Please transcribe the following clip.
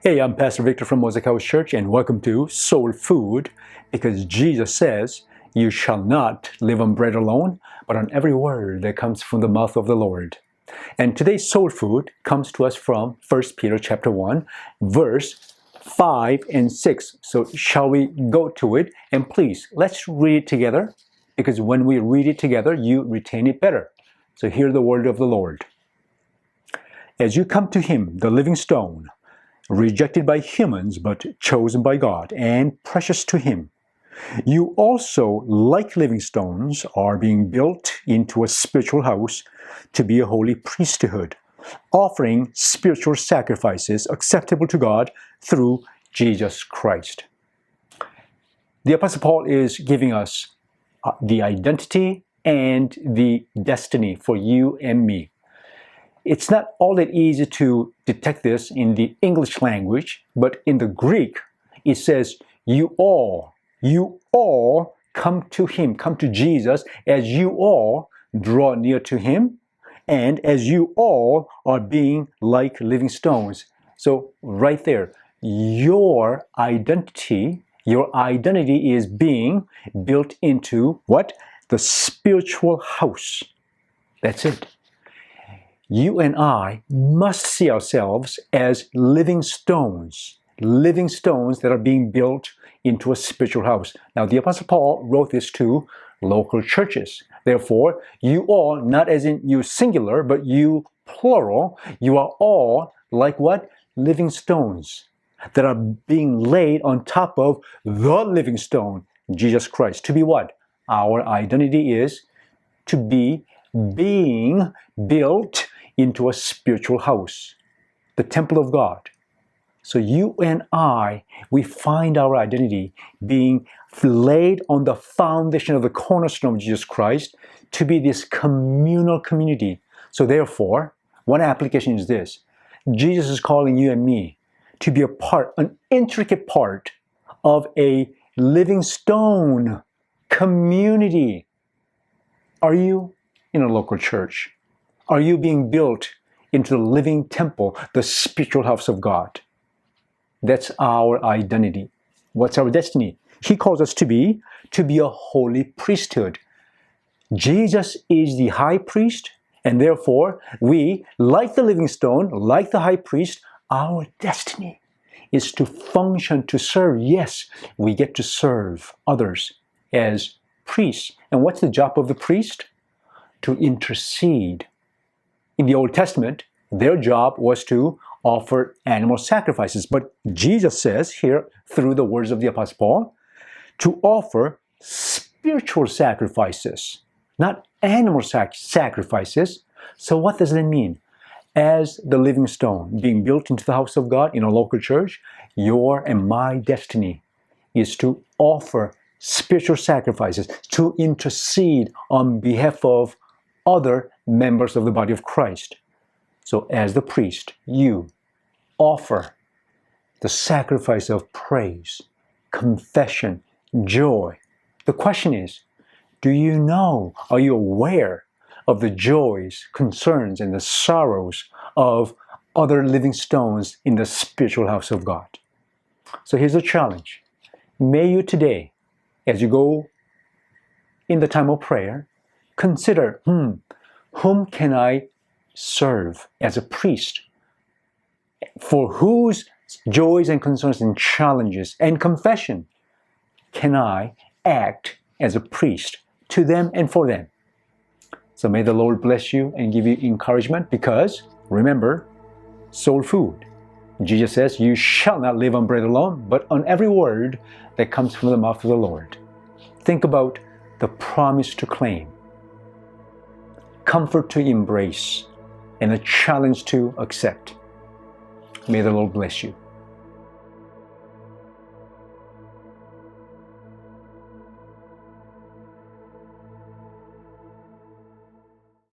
Hey, I'm Pastor Victor from Mosaic House Church, and welcome to Soul Food, because Jesus says, "You shall not live on bread alone, but on every word that comes from the mouth of the Lord." And today's Soul Food comes to us from 1 Peter chapter 1, verse 5 and 6. So shall we go to it? And please, let's read it together, because when we read it together, you retain it better. So hear the word of the Lord. As you come to Him, the living stone, rejected by humans but chosen by God and precious to Him, you also, like living stones, are being built into a spiritual house to be a holy priesthood, offering spiritual sacrifices acceptable to God through Jesus Christ. The Apostle Paul is giving us the identity and the destiny for you and me. It's not all that easy to detect this in the English language, but in the Greek, it says, you all come to Him, come to Jesus, as you all draw near to Him, and as you all are being like living stones. So right there, your identity is being built into what? The spiritual house. That's it. You and I must see ourselves as living stones that are being built into a spiritual house. Now, the Apostle Paul wrote this to local churches. Therefore, you all, not as in you singular, but you plural, you are all like what? Living stones that are being laid on top of the living stone, Jesus Christ. To be what? Our identity is to be being built into a spiritual house, the temple of God. So you and I, we find our identity being laid on the foundation of the cornerstone of Jesus Christ to be this communal community. So therefore, one application is this. Jesus is calling you and me to be an intricate part of a living stone community. Are you in a local church? Are you being built into the living temple, the spiritual house of God? That's our identity. What's our destiny? He calls us to be a holy priesthood. Jesus is the high priest, and therefore we, like the living stone, like the high priest, our destiny is to function, to serve. Yes, we get to serve others as priests. And what's the job of the priest? To intercede. In the Old Testament, their job was to offer animal sacrifices. But Jesus says here, through the words of the Apostle Paul, to offer spiritual sacrifices, not animal sacrifices. So what does that mean? As the living stone being built into the house of God in a local church, your and my destiny is to offer spiritual sacrifices, to intercede on behalf of other members of the body of Christ. So as the priest, you offer the sacrifice of praise, confession, joy. The question is, do you know, are you aware of the joys, concerns, and the sorrows of other living stones in the spiritual house of God? So here's a challenge. May you today, as you go in the time of prayer, consider, whom can I serve as a priest? For whose joys and concerns and challenges and confession can I act as a priest to them and for them? So may the Lord bless you and give you encouragement, because remember, soul food. Jesus says, you shall not live on bread alone, but on every word that comes from the mouth of the Lord. Think about the promise to claim, comfort to embrace, and a challenge to accept. May the Lord bless you.